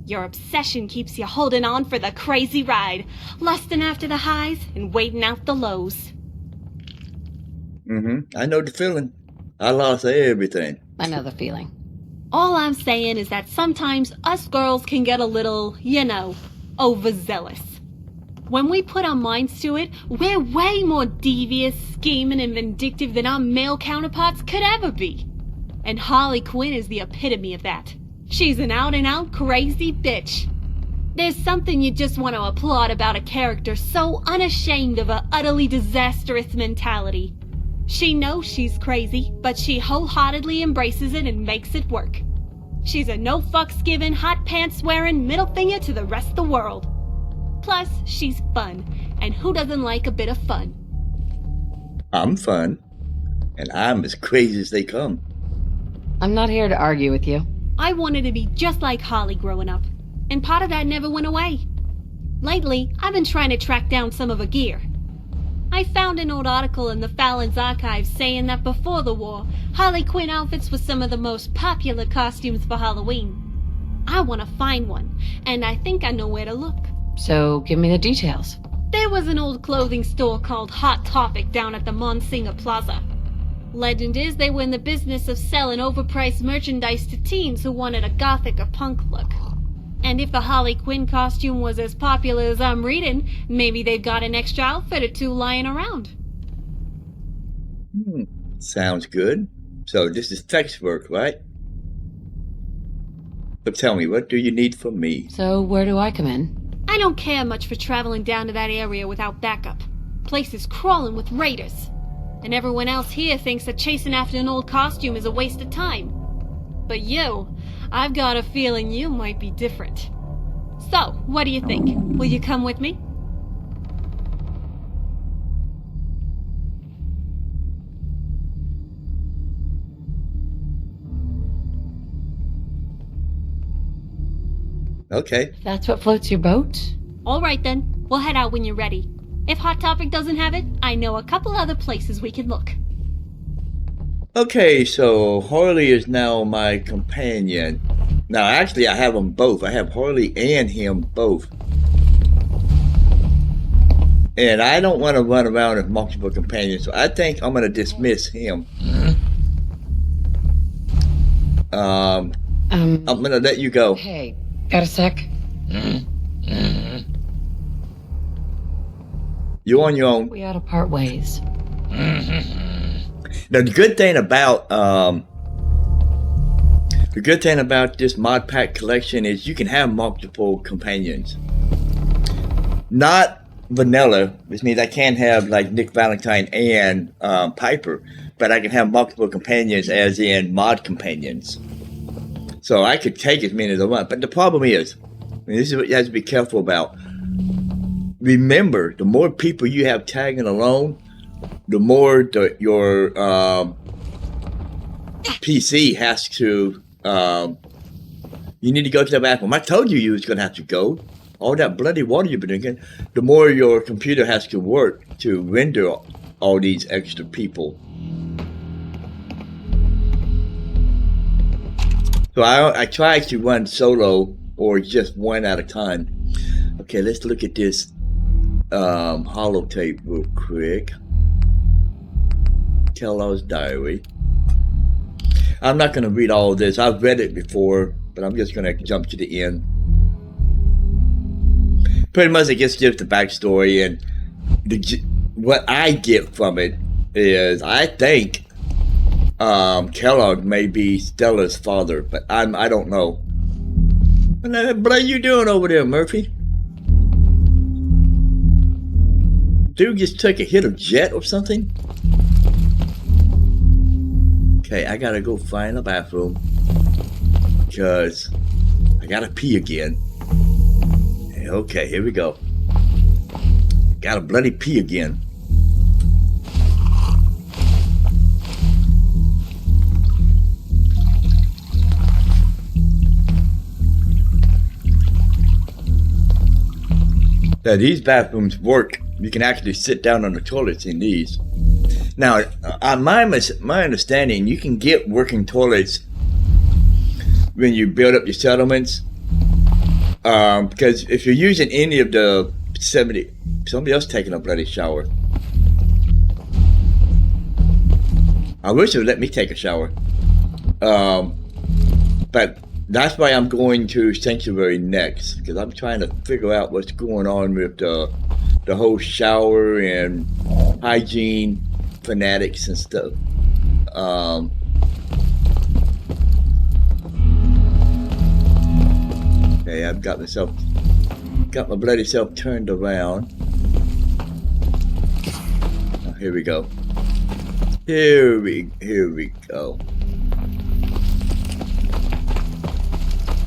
Speaker 10: Your obsession keeps you holding on for the crazy ride, lusting after the highs and waiting out the lows.
Speaker 1: I know the feeling. I lost everything.
Speaker 4: I know the feeling.
Speaker 10: All I'm saying is that sometimes us girls can get a little, overzealous. When we put our minds to it, we're way more devious, scheming, and vindictive than our male counterparts could ever be. And Harley Quinn is the epitome of that. She's an out-and-out crazy bitch. There's something you just want to applaud about a character so unashamed of a utterly disastrous mentality. She knows she's crazy, but she wholeheartedly embraces it and makes it work. She's a no-fucks-given, hot-pants-wearing middle finger to the rest of the world. Plus, she's fun, and who doesn't like a bit of fun?
Speaker 1: I'm fun, and I'm as crazy as they come.
Speaker 4: I'm not here to argue with you.
Speaker 10: I wanted to be just like Holly growing up, and part of that never went away. Lately, I've been trying to track down some of her gear. I found an old article in the Fallon's archives saying that before the war, Harley Quinn outfits were some of the most popular costumes for Halloween. I want to find one, and I think I know where to look.
Speaker 4: So, give me the details.
Speaker 10: There was an old clothing store called Hot Topic down at the Monsinger Plaza. Legend is they were in the business of selling overpriced merchandise to teens who wanted a gothic or punk look. And if the Harley Quinn costume was as popular as I'm reading, maybe they've got an extra outfit or two lying around.
Speaker 1: Sounds good. So this is text work, right? But tell me, what do you need from me?
Speaker 4: So, where do I come in?
Speaker 10: I don't care much for traveling down to that area without backup. Place is crawling with raiders. And everyone else here thinks that chasing after an old costume is a waste of time. But you, I've got a feeling you might be different. So, what do you think? Will you come with me?
Speaker 1: Okay.
Speaker 4: That's what floats your boat?
Speaker 10: All right then, we'll head out when you're ready. If Hot Topic doesn't have it, I know a couple other places we can look.
Speaker 1: Okay, so Harley is now my companion. Now, actually, I have them both. I have Harley and him both. And I don't want to run around with multiple companions, so I think I'm going to dismiss him. I'm going to let you go.
Speaker 4: Hey, got a sec?
Speaker 1: You're on your own.
Speaker 4: We ought to part ways.
Speaker 1: Now, the good thing about this mod pack collection is you can have multiple companions. Not vanilla, which means I can't have like Nick Valentine and Piper, but I can have multiple companions, as in mod companions. So I could take as many as I want. But the problem is, and this is what you have to be careful about. Remember, the more people you have tagging along, the more your PC has to. You need to go to the bathroom. I told you was going to have to go. All that bloody water you've been drinking, the more your computer has to work to render all these extra people. So I try to run solo or just one at a time. Okay, let's look at this holotape real quick. Kellogg's diary. I'm not going to read all of this. I've read it before, but I'm just going to jump to the end. Pretty much it just gives the backstory, and what I get from it is I think Kellogg may be Stella's father, but I don't know. What are you doing over there, Murphy? dude just took a hit of jet or something? Okay, I gotta go find a bathroom. Because I gotta pee again. Okay, here we go. Gotta bloody pee again. Now these bathrooms work. You can actually sit down on the toilets in these. Now, on my understanding, you can get working toilets when you build up your settlements. Because if you're using any of the 70, somebody else taking a bloody shower. I wish it would let me take a shower. But that's why I'm going to Sanctuary next, because I'm trying to figure out what's going on with the whole shower and hygiene fanatics and stuff. Okay, I've got my bloody self turned around. Oh, here we go. Here we go.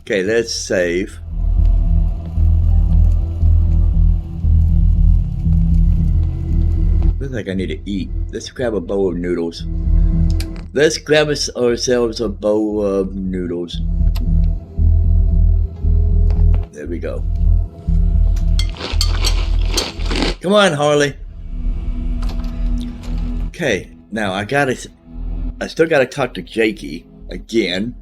Speaker 1: Okay, let's save. Looks like I need to eat. Let's grab a bowl of noodles. Let's grab ourselves a bowl of noodles. There we go. Come on, Harley. Okay, now I still gotta talk to Jakey again.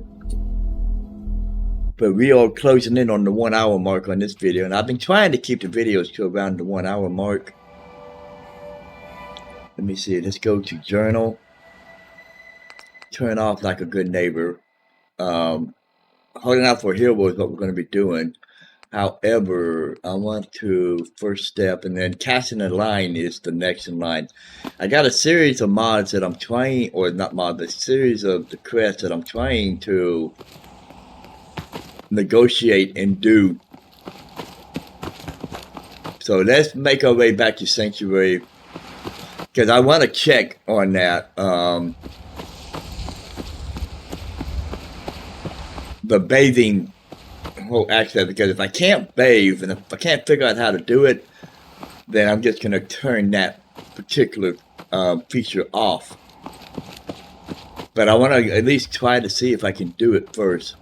Speaker 1: But we are closing in on the 1 hour mark on this video, and I've been trying to keep the videos to around the 1 hour mark. Let me see, let's go to journal. Turn off like a good neighbor. Holding out for hero is what we're going to be doing. However, I want to first step, and then casting a line is the next in line. I got a series of mods that I'm trying, or not mods, but a series of the quests that I'm trying to negotiate and do. So let's make our way back to Sanctuary, because I want to check on that. The bathing whole aspect, because if I can't bathe and if I can't figure out how to do it, then I'm just going to turn that particular feature off. But I want to at least try to see if I can do it first.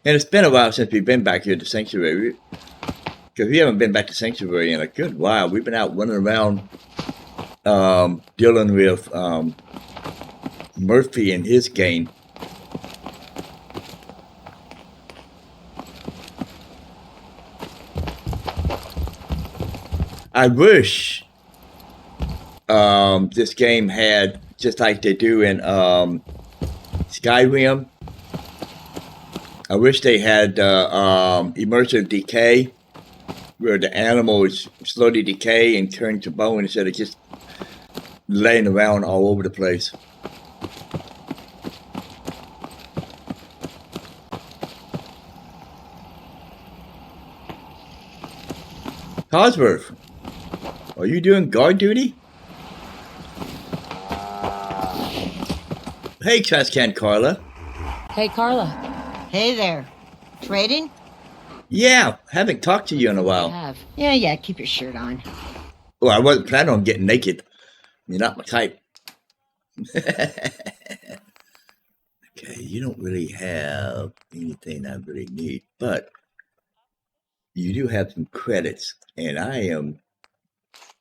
Speaker 1: And it's been a while since we've been back here to Sanctuary, because we haven't been back to Sanctuary in a good while. We've been out running around dealing with Murphy and his gang. I wish this game had, just like they do in Skyrim, I wish they had immersive decay, where the animals slowly decay and turn to bone instead of just laying around all over the place. Cosworth, are you doing guard duty? Hey, Trascan Carla.
Speaker 11: Hey, Carla.
Speaker 12: Hey there. Trading?
Speaker 1: Yeah, haven't talked to you in a while.
Speaker 11: I have.
Speaker 12: Yeah, keep your shirt on.
Speaker 1: Well, I wasn't planning on getting naked. You're not my type. Okay, you don't really have anything I really need, but you do have some credits, and I am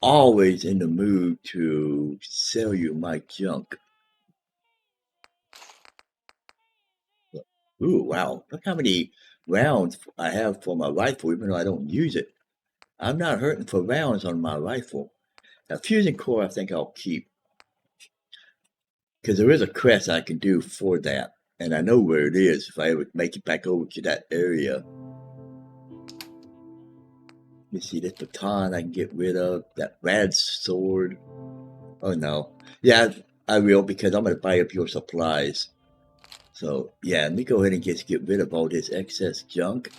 Speaker 1: always in the mood to sell you my junk. Ooh, wow. Look how many rounds I have for my rifle, even though I don't use it. I'm not hurting for rounds on my rifle. Now, Fusion Core, I think I'll keep, because there is a quest I can do for that, and I know where it is if I ever make it back over to that area. You see this baton I can get rid of, that rad sword. Oh no. Yeah, I will, because I'm going to buy up your supplies. So, yeah, let me go ahead and just get rid of all this excess junk.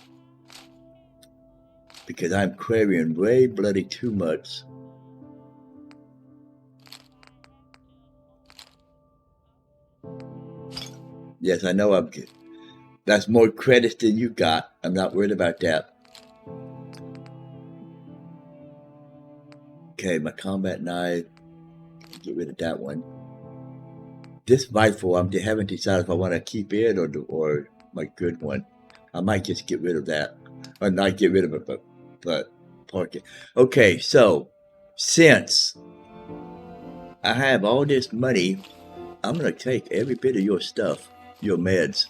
Speaker 1: Because I'm carrying way bloody too much. Yes, I know I'm good. That's more credits than you got. I'm not worried about that. Okay, my combat knife. Get rid of that one. This rifle, I haven't decided if I want to keep it or my good one. I might just get rid of that. Or not get rid of it, but park it. Okay, so since I have all this money, I'm going to take every bit of your stuff, your meds.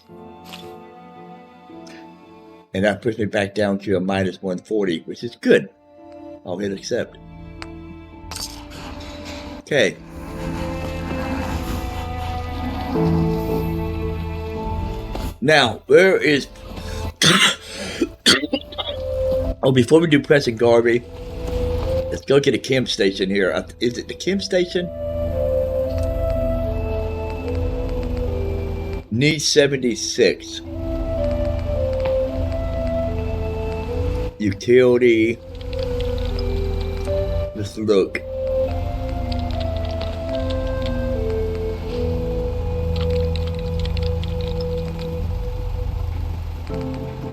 Speaker 1: And that puts me back down to a minus 140, which is good. I'll hit accept. Okay. Now, where is... Oh, before we do pressing Garvey, let's go get a chem station here. Is it the chem station? Need 76. Utility. Let's look.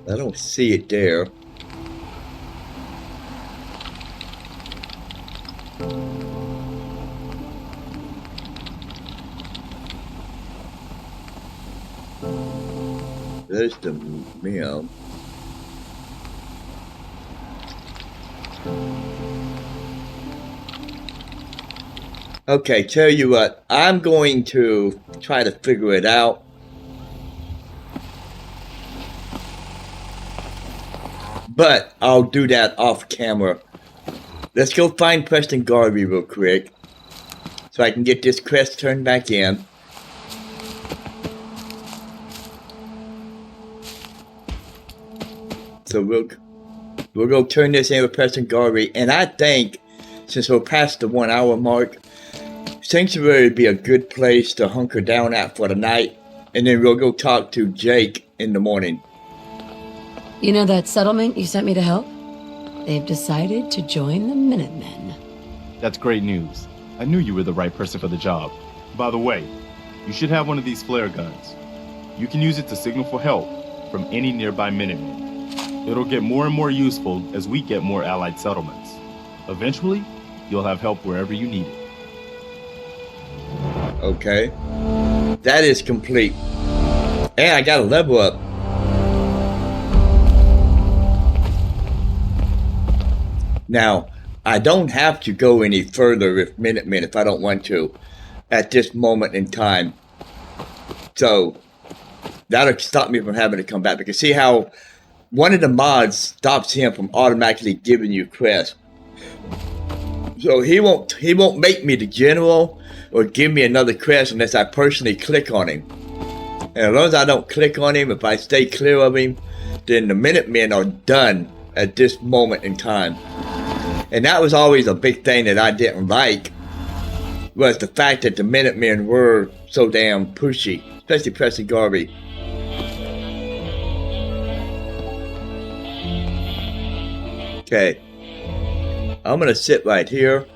Speaker 1: I don't see it there. There's the mill. Okay, tell you what, I'm going to try to figure it out. But I'll do that off camera. Let's go find Preston Garvey real quick, so I can get this crest turned back in. So we'll go turn this in with Preston Garvey, and I think since we're past the 1 hour mark, Sanctuary would be a good place to hunker down at for the night, and then we'll go talk to Jake in the morning.
Speaker 4: You know that settlement you sent me to help? They've decided to join the Minutemen.
Speaker 11: That's great news. I knew you were the right person for the job. By the way, you should have one of these flare guns. You can use it to signal for help from any nearby Minutemen. It'll get more and more useful as we get more allied settlements. Eventually, you'll have help wherever you need it.
Speaker 1: Okay. That is complete. And I got a level up. Now, I don't have to go any further with Minutemen if I don't want to at this moment in time. So, that'll stop me from having to come back. Because see how one of the mods stops him from automatically giving you quests. So he won't make me the general or give me another quest unless I personally click on him. And as long as I don't click on him, if I stay clear of him, then the Minutemen are done at this moment in time. And that was always a big thing that I didn't like, was the fact that the Minutemen were so damn pushy, especially Preston Garvey. Okay, I'm gonna sit right here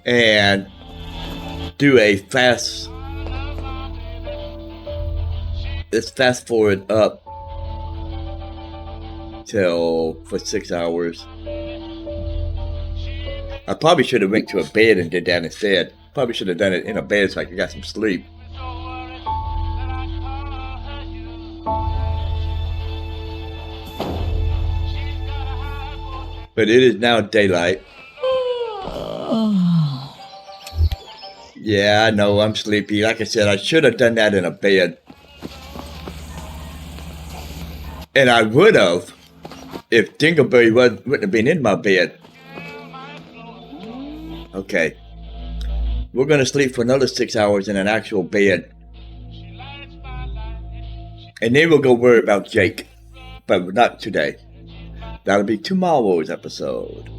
Speaker 1: and do a fast, let's fast forward up till for 6 hours. I probably should have went to a bed and did that instead. Probably should have done it in a bed so I could get some sleep. But it is now daylight. Yeah, I know, I'm sleepy. Like I said, I should have done that in a bed. And I would have if Dingleberry wouldn't have been in my bed. Okay. We're going to sleep for another 6 hours in an actual bed. And then we'll go worry about Jake. But not today. That'll be tomorrow's episode.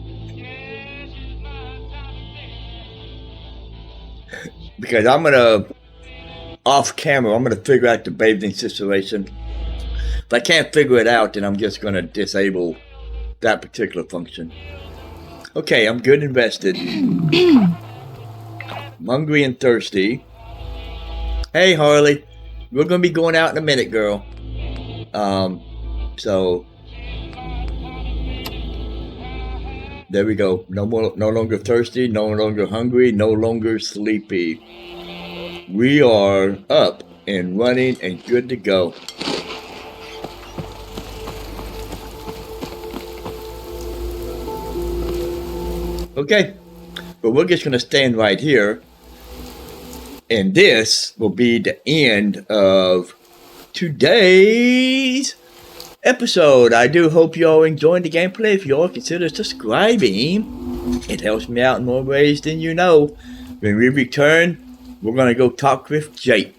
Speaker 1: Because I'm gonna off camera, I'm going to figure out the bathing situation. If I can't figure it out, then I'm just going to disable that particular function. Okay, I'm good and rested. I'm hungry and thirsty. Hey, Harley. We're going to be going out in a minute, girl. So there we go. No longer thirsty, no longer hungry, no longer sleepy. We are up and running and good to go. Okay, but we're just going to stand right here, and this will be the end of today's episode. I do hope you all enjoyed the gameplay. If you all consider subscribing, it helps me out in more ways than you know. When we return, we're going to go talk with Jake.